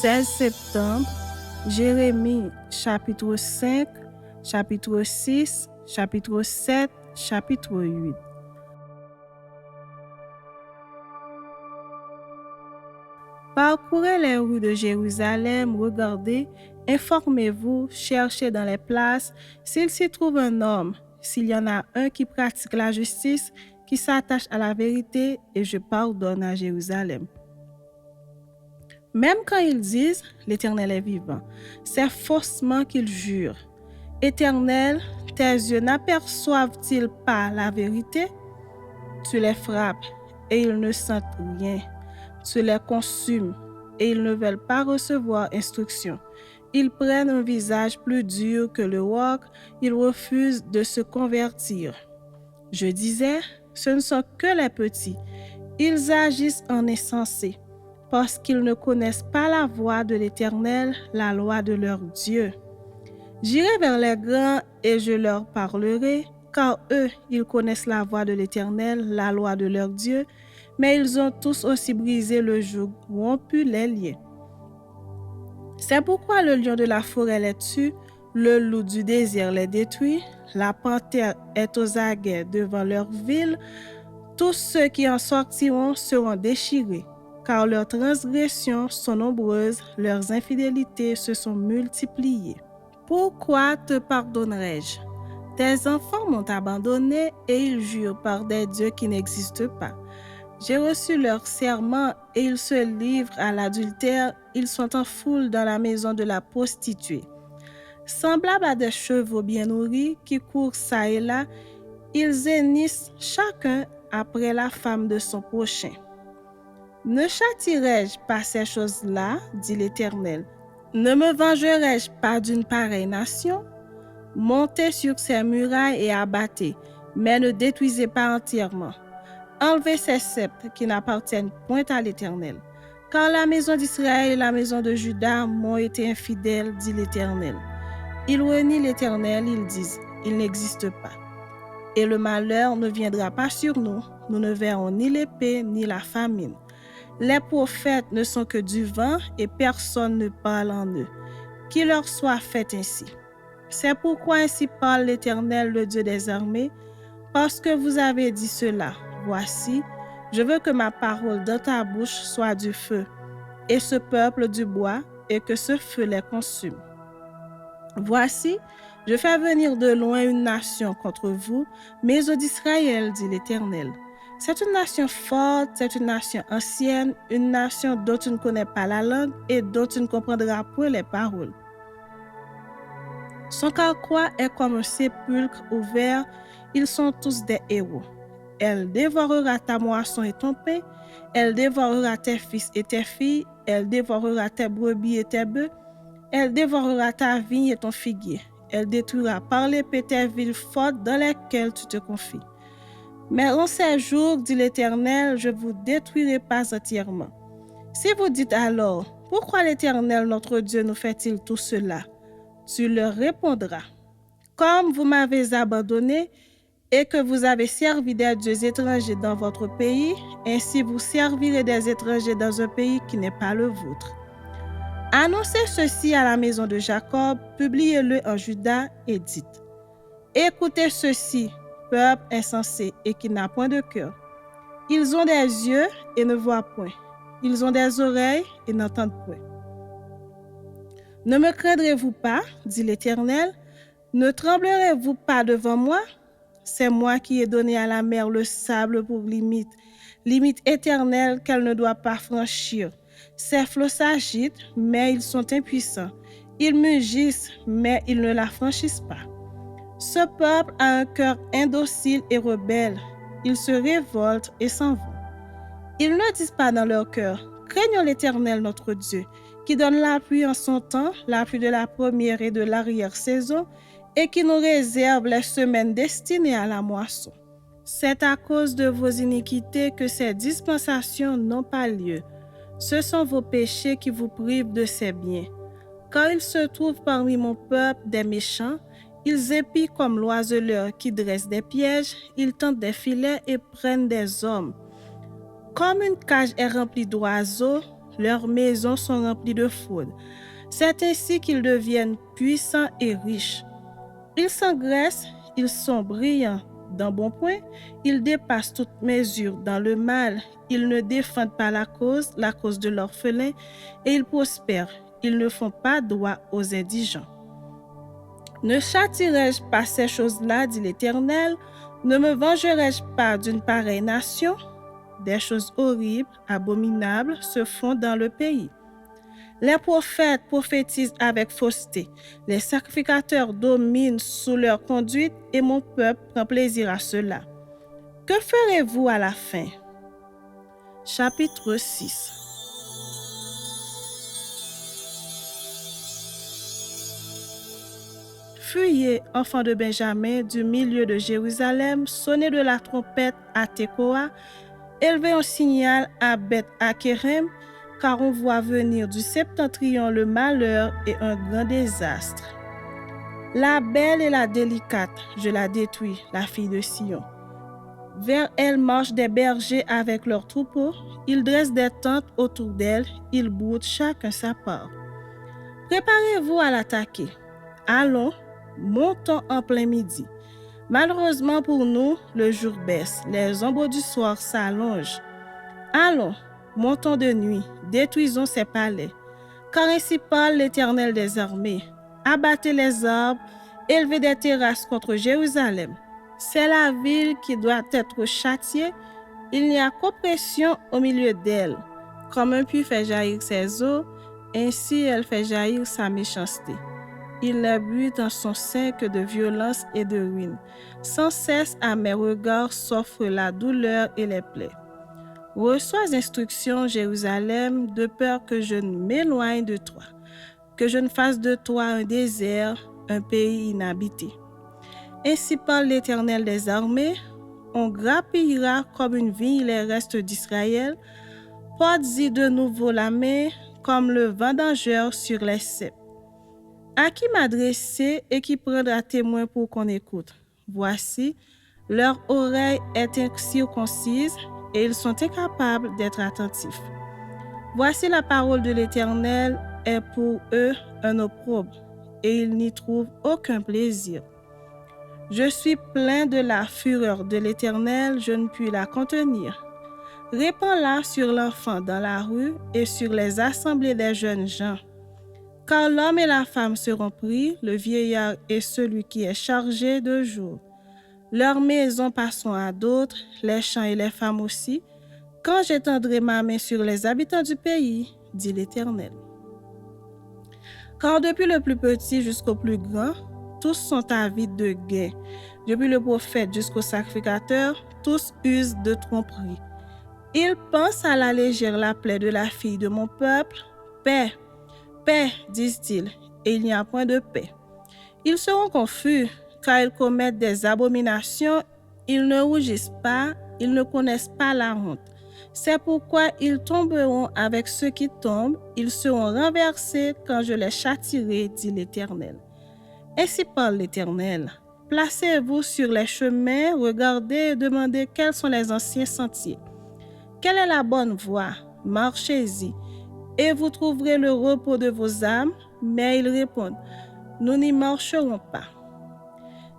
16 septembre, Jérémie chapitre 5, chapitre 6, chapitre 7, chapitre 8. Parcourez les rues de Jérusalem, regardez, informez-vous, cherchez dans les places s'il s'y trouve un homme, s'il y en a un qui pratique la justice, qui s'attache à la vérité, et je pardonne à Jérusalem. Même quand ils disent « l'Éternel est vivant », c'est faussement qu'ils jurent. « Éternel, tes yeux n'aperçoivent-ils pas la vérité ?» Tu les frappes et ils ne sentent rien. Tu les consumes et ils ne veulent pas recevoir instruction. Ils prennent un visage plus dur que le roc, ils refusent de se convertir. Je disais, ce ne sont que les petits. Ils agissent en insensés, parce qu'ils ne connaissent pas la voie de l'Éternel, la loi de leur Dieu. J'irai vers les grands et je leur parlerai, car eux, ils connaissent la voie de l'Éternel, la loi de leur Dieu, mais ils ont tous aussi brisé le joug, rompu les liens. C'est pourquoi le lion de la forêt les tue, le loup du désert les détruit, la panthère est aux aguets devant leur ville, tous ceux qui en sortiront seront déchirés, car leurs transgressions sont nombreuses, leurs infidélités se sont multipliées. Pourquoi te pardonnerai-je? Tes enfants m'ont abandonné et ils jurent par des dieux qui n'existent pas. J'ai reçu leur serment et ils se livrent à l'adultère, ils sont en foule dans la maison de la prostituée. Semblables à des chevaux bien nourris qui courent çà et là, ils hennissent chacun après la femme de son prochain. Ne châtierai-je pas ces choses-là, dit l'Éternel? Ne me vengerai-je pas d'une pareille nation? Montez sur ses murailles et abattez, mais ne détruisez pas entièrement. Enlevez ces sceptres qui n'appartiennent point à l'Éternel. Car la maison d'Israël et la maison de Juda m'ont été infidèles, dit l'Éternel. Ils renient l'Éternel, ils disent, il n'existe pas. Et le malheur ne viendra pas sur nous, nous ne verrons ni l'épée ni la famine. Les prophètes ne sont que du vent et personne ne parle en eux. Qu'il leur soit fait ainsi. C'est pourquoi ainsi parle l'Éternel, le Dieu des armées, parce que vous avez dit cela. Voici, je veux que ma parole dans ta bouche soit du feu, et ce peuple du bois, et que ce feu les consume. Voici, je fais venir de loin une nation contre vous, maison d'Israël, dit l'Éternel. C'est une nation forte, c'est une nation ancienne, une nation dont tu ne connais pas la langue et dont tu ne comprendras point les paroles. Son carquois est comme un sépulcre ouvert, ils sont tous des héros. Elle dévorera ta moisson et ton pain, elle dévorera tes fils et tes filles, elle dévorera tes brebis et tes bœufs, elle dévorera ta vigne et ton figuier, elle détruira par l'épée tes villes fortes dans lesquelles tu te confies. Mais en ces jours, dit l'Éternel, je vous détruirai pas entièrement. Si vous dites alors, pourquoi l'Éternel notre Dieu nous fait-il tout cela? Tu leur répondras, comme vous m'avez abandonné et que vous avez servi des dieux étrangers dans votre pays, ainsi vous servirez des étrangers dans un pays qui n'est pas le vôtre. Annoncez ceci à la maison de Jacob, publiez-le en Juda et dites, écoutez ceci, peuple insensé et qui n'a point de cœur. Ils ont des yeux et ne voient point. Ils ont des oreilles et n'entendent point. Ne me craindrez-vous pas, dit l'Éternel? Ne tremblerez-vous pas devant moi? C'est moi qui ai donné à la mer le sable pour limite éternelle qu'elle ne doit pas franchir. Ses flots s'agitent, mais ils sont impuissants. Ils mugissent, mais ils ne la franchissent pas. Ce peuple a un cœur indocile et rebelle. Ils se révoltent et s'en vont. Ils ne disent pas dans leur cœur, craignons l'Éternel notre Dieu, qui donne la pluie en son temps, la pluie de la première et de l'arrière-saison, et qui nous réserve les semaines destinées à la moisson. C'est à cause de vos iniquités que ces dispensations n'ont pas lieu. Ce sont vos péchés qui vous privent de ces biens. Quand il se trouve parmi mon peuple des méchants, ils épient comme l'oiseleur qui dresse des pièges, ils tentent des filets et prennent des hommes. Comme une cage est remplie d'oiseaux, leurs maisons sont remplies de fraude. C'est ainsi qu'ils deviennent puissants et riches. Ils s'engraissent, ils sont brillants d'un bon point, ils dépassent toute mesure dans le mal, ils ne défendent pas la cause de l'orphelin, et ils prospèrent, ils ne font pas droit aux indigents. Ne châtierai-je pas ces choses-là, dit l'Éternel? Ne me vengerai-je pas d'une pareille nation? Des choses horribles, abominables se font dans le pays. Les prophètes prophétisent avec fausseté. Les sacrificateurs dominent sous leur conduite et mon peuple prend plaisir à cela. Que ferez-vous à la fin? Chapitre 6. Fuyez, enfants de Benjamin, du milieu de Jérusalem, sonnez de la trompette à Tekoa, élevez un signal à Beth-Akerem, car on voit venir du septentrion le malheur et un grand désastre. La belle et la délicate, je la détruis, la fille de Sion. Vers elle marchent des bergers avec leurs troupeaux, ils dressent des tentes autour d'elle, ils broutent chacun sa part. Préparez-vous à l'attaquer. Allons, montons en plein midi. Malheureusement pour nous, le jour baisse, les ombres du soir s'allongent. Allons, montons de nuit, détruisons ses palais. Car ainsi parle l'Éternel des armées. Abattez les arbres, élevez des terrasses contre Jérusalem. C'est la ville qui doit être châtiée. Il n'y a qu'oppression au milieu d'elle. Comme un puits fait jaillir ses eaux, ainsi elle fait jaillir sa méchanceté. Il n'a bu dans son sein que de violence et de ruine. Sans cesse à mes regards s'offrent la douleur et les plaies. Reçois instruction, Jérusalem, de peur que je ne m'éloigne de toi, que je ne fasse de toi un désert, un pays inhabité. Ainsi parle l'Éternel des armées, on grappillera comme une vigne les restes d'Israël, porte-y de nouveau la main, comme le vendangeur sur les ceps. À qui m'adresser et qui prendra témoin pour qu'on écoute? Voici, leur oreille est incirconcise et ils sont incapables d'être attentifs. Voici la parole de l'Éternel est pour eux un opprobre et ils n'y trouvent aucun plaisir. Je suis plein de la fureur de l'Éternel, je ne puis la contenir. Répands-la sur l'enfant dans la rue et sur les assemblées des jeunes gens. Car l'homme et la femme seront pris, le vieillard et celui qui est chargé de jour. Leurs maisons passeront à d'autres, les champs et les femmes aussi, quand j'étendrai ma main sur les habitants du pays, dit l'Éternel. Car depuis le plus petit jusqu'au plus grand, tous sont avides de gain. Depuis le prophète jusqu'au sacrificateur, tous usent de tromperie. Ils pensent à l'alléger la plaie de la fille de mon peuple. Paix, paix, disent-ils, et il n'y a point de paix. Ils seront confus, car ils commettent des abominations, ils ne rougissent pas, ils ne connaissent pas la honte. C'est pourquoi ils tomberont avec ceux qui tombent, ils seront renversés quand je les châtierai, dit l'Éternel. Ainsi parle l'Éternel. Placez-vous sur les chemins, regardez et demandez quels sont les anciens sentiers. Quelle est la bonne voie? Marchez-y, et vous trouverez le repos de vos âmes. Mais ils répondent, nous n'y marcherons pas.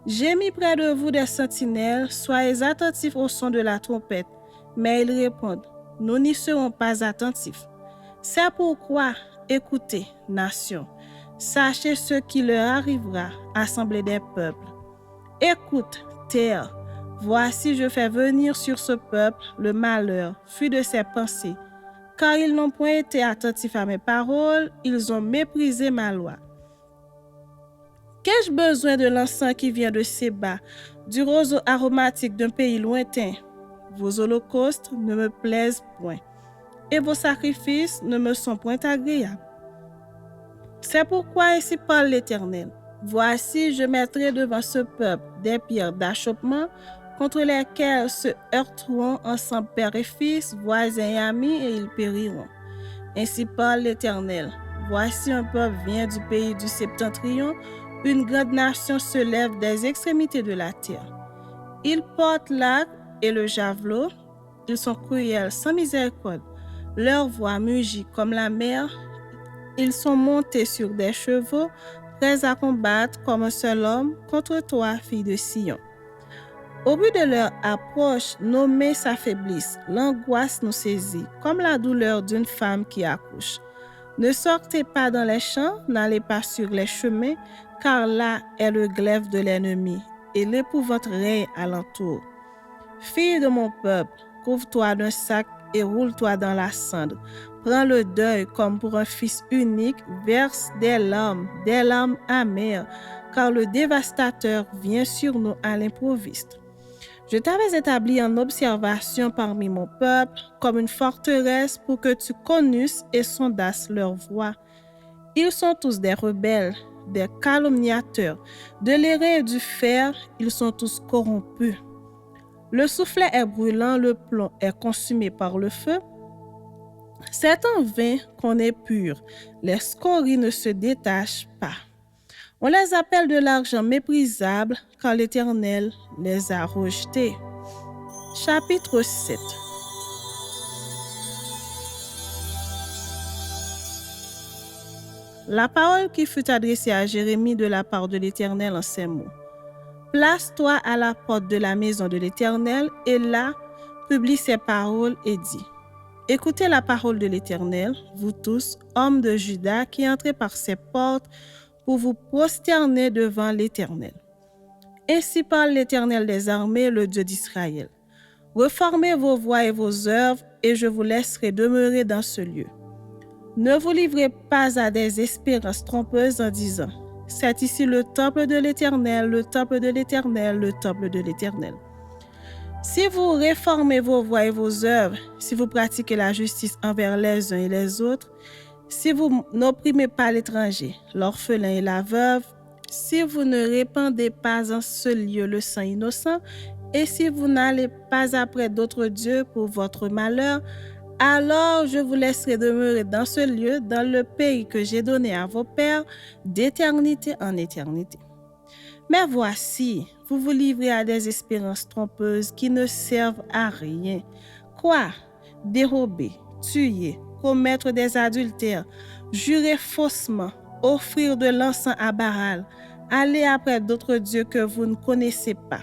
J'ai mis près de vous des sentinelles, soyez attentifs au son de la trompette. Mais ils répondent, nous n'y serons pas attentifs. C'est pourquoi, écoutez, nation, sachez ce qui leur arrivera, assemblée des peuples. Écoute, terre, voici je fais venir sur ce peuple le malheur, fut de ses pensées, car ils n'ont point été attentifs à mes paroles, ils ont méprisé ma loi. Qu'ai-je besoin de l'encens qui vient de Séba, du roseau aromatique d'un pays lointain? Vos holocaustes ne me plaisent point, et vos sacrifices ne me sont point agréables. C'est pourquoi ainsi parle l'Éternel. Voici, je mettrai devant ce peuple des pierres d'achoppement contre lesquelles se heurteront ensemble père et fils, voisins et amis, et ils périront. Ainsi parle l'Éternel. Voici un peuple vient du pays du septentrion, une grande nation se lève des extrémités de la terre. Ils portent l'arc et le javelot, ils sont cruels sans miséricorde. Leur voix mugit comme la mer. Ils sont montés sur des chevaux, prêts à combattre comme un seul homme contre toi, fille de Sion. Au but de leur approche, nos mains s'affaiblissent, l'angoisse nous saisit, comme la douleur d'une femme qui accouche. Ne sortez pas dans les champs, n'allez pas sur les chemins, car là est le glaive de l'ennemi, et l'épouvante règne alentour. Fille de mon peuple, couvre-toi d'un sac et roule-toi dans la cendre. Prends le deuil comme pour un fils unique, verse des larmes amères, car le dévastateur vient sur nous à l'improviste. Je t'avais établi en observation parmi mon peuple, comme une forteresse pour que tu connusses et sondasses leur voie. Ils sont tous des rebelles, des calomniateurs. De l'airain et du fer, ils sont tous corrompus. Le soufflet est brûlant, le plomb est consumé par le feu. C'est en vain qu'on est pur, les scories ne se détachent pas. On les appelle de l'argent méprisable, car l'Éternel les a rejetés. Chapitre 7. La parole qui fut adressée à Jérémie de la part de l'Éternel en ces mots. Place-toi à la porte de la maison de l'Éternel, et là, publie ces paroles et dis. Écoutez la parole de l'Éternel, vous tous, hommes de Juda, qui entrez par ces portes pour vous prosterner devant l'Éternel. Ainsi parle l'Éternel des armées, le Dieu d'Israël. Reformez vos voies et vos œuvres, et je vous laisserai demeurer dans ce lieu. Ne vous livrez pas à des espérances trompeuses en disant « C'est ici le temple de l'Éternel, le temple de l'Éternel, le temple de l'Éternel. » Si vous réformez vos voies et vos œuvres, si vous pratiquez la justice envers les uns et les autres, si vous n'opprimez pas l'étranger, l'orphelin et la veuve, si vous ne répandez pas en ce lieu le sang innocent, et si vous n'allez pas après d'autres dieux pour votre malheur, alors je vous laisserai demeurer dans ce lieu, dans le pays que j'ai donné à vos pères, d'éternité en éternité. Mais voici, vous vous livrez à des espérances trompeuses qui ne servent à rien. Quoi? Dérober, tuer, commettre des adultères, jurer faussement, offrir de l'encens à Baal, aller après d'autres dieux que vous ne connaissez pas.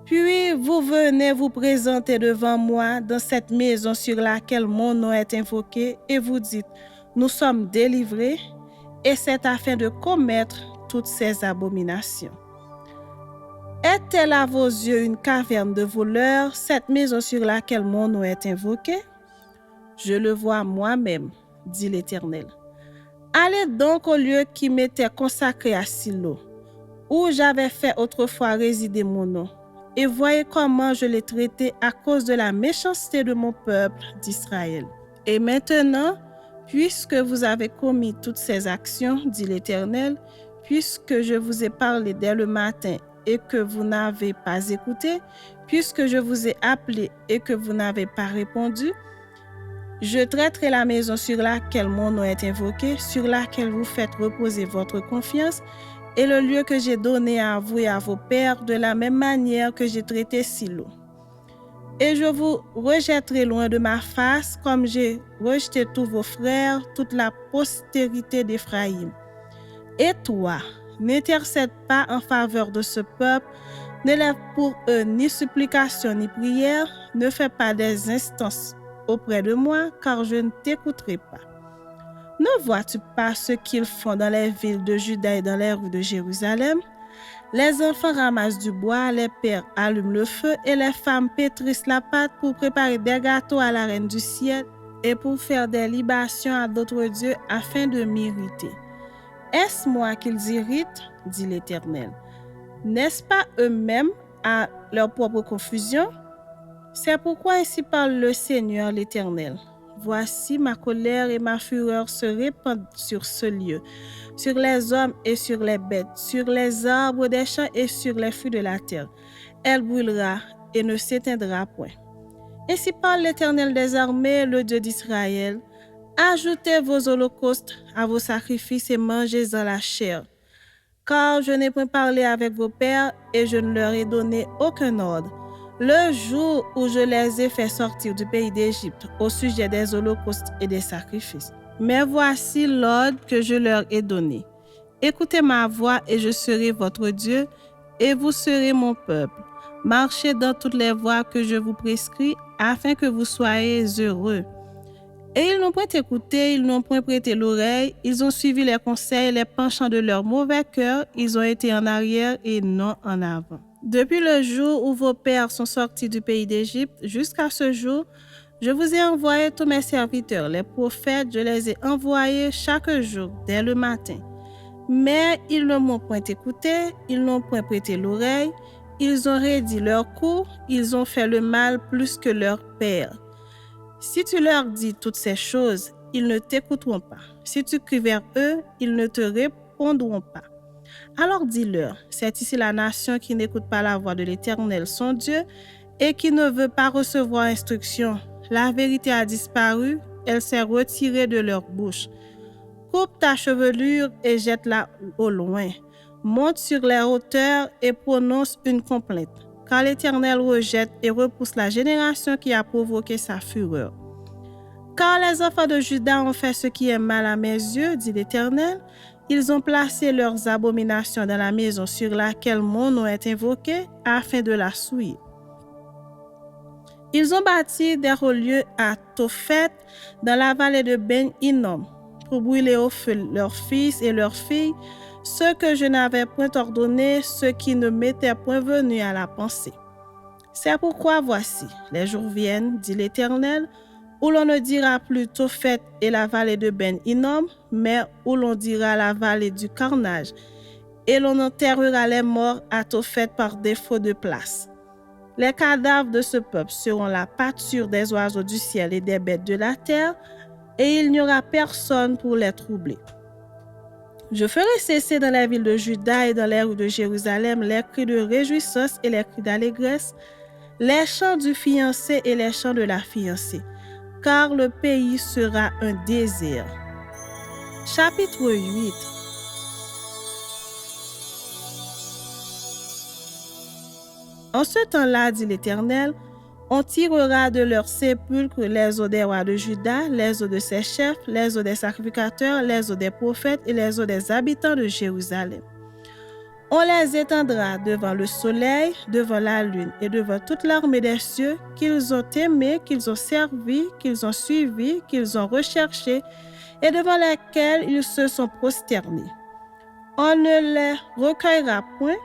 Puis vous venez vous présenter devant moi dans cette maison sur laquelle mon nom est invoqué et vous dites, nous sommes délivrés, et c'est afin de commettre toutes ces abominations. Est-elle à vos yeux une caverne de voleurs, cette maison sur laquelle mon nom est invoqué? Je le vois moi-même, dit l'Éternel. Allez donc au lieu qui m'était consacré à Silo, où j'avais fait autrefois résider mon nom, et voyez comment je l'ai traité à cause de la méchanceté de mon peuple d'Israël. Et maintenant, puisque vous avez commis toutes ces actions, dit l'Éternel, puisque je vous ai parlé dès le matin et que vous n'avez pas écouté, puisque je vous ai appelé et que vous n'avez pas répondu, je traiterai la maison sur laquelle mon nom est invoqué, sur laquelle vous faites reposer votre confiance, et le lieu que j'ai donné à vous et à vos pères de la même manière que j'ai traité Silo. Et je vous rejetterai loin de ma face, comme j'ai rejeté tous vos frères, toute la postérité d'Éphraïm. Et toi, n'intercède pas en faveur de ce peuple, n'élève pour eux ni supplication ni prière, ne fais pas des instances auprès de moi, car je ne t'écouterai pas. Ne vois-tu pas ce qu'ils font dans les villes de Juda et dans les rues de Jérusalem? Les enfants ramassent du bois, les pères allument le feu et les femmes pétrissent la pâte pour préparer des gâteaux à la reine du ciel et pour faire des libations à d'autres dieux afin de m'irriter. Est-ce moi qu'ils irritent, dit l'Éternel? N'est-ce pas eux-mêmes à leur propre confusion? C'est pourquoi ainsi parle le Seigneur l'Éternel. Voici ma colère et ma fureur se répandent sur ce lieu, sur les hommes et sur les bêtes, sur les arbres des champs et sur les fruits de la terre. Elle brûlera et ne s'éteindra point. Ainsi parle l'Éternel des armées, le Dieu d'Israël. Ajoutez vos holocaustes à vos sacrifices et mangez-en la chair. Car je n'ai point parlé avec vos pères et je ne leur ai donné aucun ordre. le jour où je les ai fait sortir du pays d'Égypte au sujet des holocaustes et des sacrifices. Mais voici l'ordre que je leur ai donné. Écoutez ma voix et je serai votre Dieu et vous serez mon peuple. Marchez dans toutes les voies que je vous prescris afin que vous soyez heureux. Et ils n'ont point écouté, ils n'ont point prêté l'oreille, ils ont suivi les conseils, les penchants de leur mauvais cœur, ils ont été en arrière et non en avant. Depuis le jour où vos pères sont sortis du pays d'Égypte jusqu'à ce jour, je vous ai envoyé tous mes serviteurs, les prophètes, je les ai envoyés chaque jour, dès le matin. Mais ils ne m'ont point écouté, ils n'ont point prêté l'oreille, ils ont raidi leur cou, ils ont fait le mal plus que leur père. Si tu leur dis toutes ces choses, ils ne t'écouteront pas. Si tu cries vers eux, ils ne te répondront pas. Alors dis-leur, c'est ici la nation qui n'écoute pas la voix de l'Éternel, son Dieu, et qui ne veut pas recevoir instruction. La vérité a disparu, elle s'est retirée de leur bouche. Coupe ta chevelure et jette-la au loin. Monte sur les hauteurs et prononce une complainte. Car l'Éternel rejette et repousse la génération qui a provoqué sa fureur. Car les enfants de Juda ont fait ce qui est mal à mes yeux, dit l'Éternel. Ils ont placé leurs abominations dans la maison sur laquelle mon nom est invoqué, afin de la souiller. Ils ont bâti des hauts lieux à Tophet, dans la vallée de Ben Hinnom, pour brûler au feu leurs fils et leurs filles, ceux que je n'avais point ordonnés, ceux qui ne m'étaient point venus à la pensée. C'est pourquoi voici, les jours viennent, dit l'Éternel, où l'on ne dira plus Tophet et la vallée de Ben Hinnom, mais où l'on dira la vallée du carnage, et l'on enterrera les morts à Tophet par défaut de place. Les cadavres de ce peuple seront la pâture des oiseaux du ciel et des bêtes de la terre, et il n'y aura personne pour les troubler. Je ferai cesser dans les villes de Juda et dans les rues de Jérusalem les cris de réjouissance et les cris d'allégresse, les chants du fiancé et les chants de la fiancée, car le pays sera un désert. Chapitre 8. En ce temps-là, dit l'Éternel, on tirera de leurs sépulcres les os des rois de Juda, les os de ses chefs, les os des sacrificateurs, les os des prophètes et les os des habitants de Jérusalem. On les étendra devant le soleil, devant la lune et devant toute l'armée des cieux qu'ils ont aimés, qu'ils ont servi, qu'ils ont suivis, qu'ils ont recherchés et devant lesquels ils se sont prosternés. On ne les recueillera point,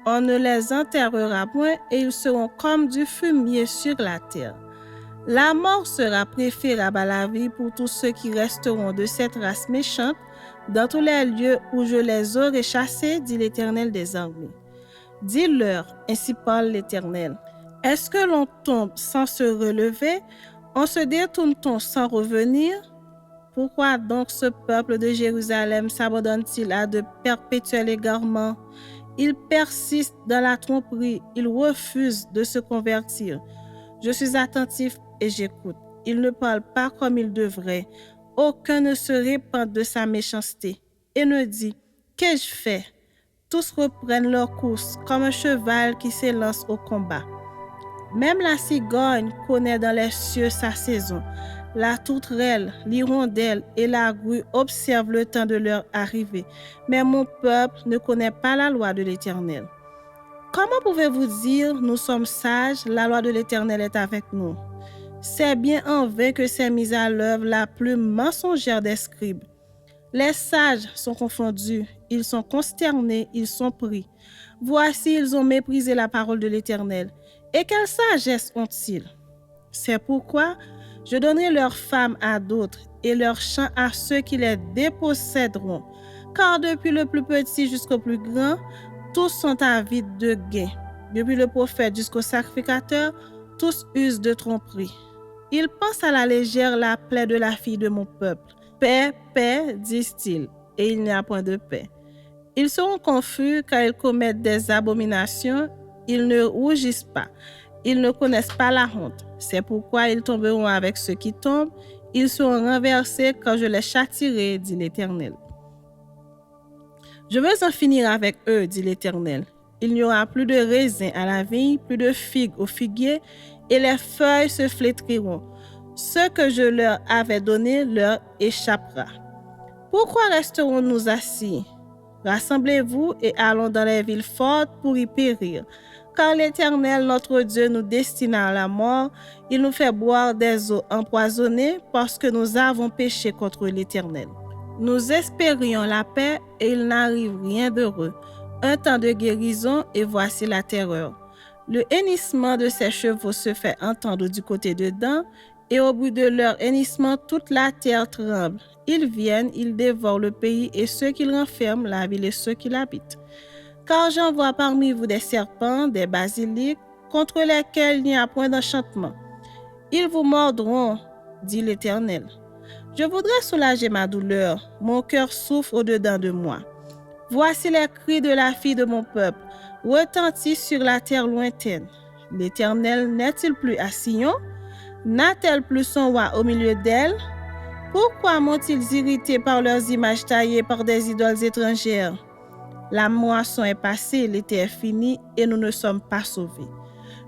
on ne les enterrera point et ils seront comme du fumier sur la terre. La mort sera préférable à la vie pour tous ceux qui resteront de cette race méchante dans tous les lieux où je les aurai chassés, dit l'Éternel des armées. Dis-leur, ainsi parle l'Éternel. Est-ce que l'on tombe sans se relever? On se détourne-t-on sans revenir? Pourquoi donc ce peuple de Jérusalem s'abandonne-t-il à de perpétuels égarements? Il persiste dans la tromperie, il refuse de se convertir. Je suis attentif et j'écoute. Il ne parle pas comme il devrait. Aucun ne se répand de sa méchanceté et ne dit « Qu'ai-je fait ?» Tous reprennent leur course comme un cheval qui s'élance au combat. Même la cigogne connaît dans les cieux sa saison. La tourterelle, l'hirondelle et la grue observent le temps de leur arrivée. Mais mon peuple ne connaît pas la loi de l'Éternel. Comment pouvez-vous dire, nous sommes sages, la loi de l'Éternel est avec nous? C'est bien en vain que s'est mise à l'œuvre la plus mensongère des scribes. Les sages sont confondus, ils sont consternés, ils sont pris. Voici, ils ont méprisé la parole de l'Éternel. Et quelle sagesse ont-ils? C'est pourquoi je donnerai leurs femmes à d'autres et leurs champs à ceux qui les déposséderont. Car depuis le plus petit jusqu'au plus grand, tous sont avides de gain. Depuis le prophète jusqu'au sacrificateur, tous usent de tromperie. Ils pensent à la légère la plaie de la fille de mon peuple. Paix, paix, disent-ils, et il n'y a point de paix. Ils seront confus car ils commettent des abominations. Ils ne rougissent pas. Ils ne connaissent pas la honte. C'est pourquoi ils tomberont avec ceux qui tombent. Ils seront renversés quand je les châtierai, dit l'Éternel. Je veux en finir avec eux, dit l'Éternel. Il n'y aura plus de raisins à la vigne, plus de figues au figuier, et les feuilles se flétriront. Ce que je leur avais donné leur échappera. Pourquoi resterons-nous assis? Rassemblez-vous et allons dans les villes fortes pour y périr. Car l'Éternel, notre Dieu, nous destine à la mort. Il nous fait boire des eaux empoisonnées parce que nous avons péché contre l'Éternel. Nous espérions la paix et il n'arrive rien d'heureux. Un temps de guérison et voici la terreur. Le hennissement de ces chevaux se fait entendre du côté de Dan et au bout de leur hennissement, toute la terre tremble. Ils viennent, ils dévorent le pays et ceux qui renferment, la ville et ceux qui l'habitent. Car j'envoie parmi vous des serpents, des basiliques, contre lesquels il n'y a point d'enchantement. Ils vous mordront, dit l'Éternel. Je voudrais soulager ma douleur, mon cœur souffre au-dedans de moi. Voici les cris de la fille de mon peuple, retentissent sur la terre lointaine. L'Éternel n'est-il plus à Sion? N'a-t-elle plus son roi au milieu d'elle? Pourquoi m'ont-ils irrité par leurs images taillées par des idoles étrangères? La moisson est passée, l'été est fini et nous ne sommes pas sauvés.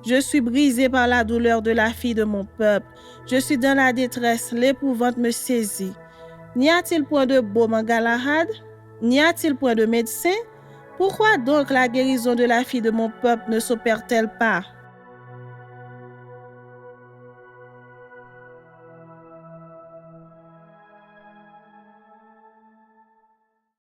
Je suis brisé par la douleur de la fille de mon peuple. Je suis dans la détresse, l'épouvante me saisit. N'y a-t-il point de baume en Galahad? N'y a-t-il point de médecin? Pourquoi donc la guérison de la fille de mon peuple ne s'opère-t-elle pas?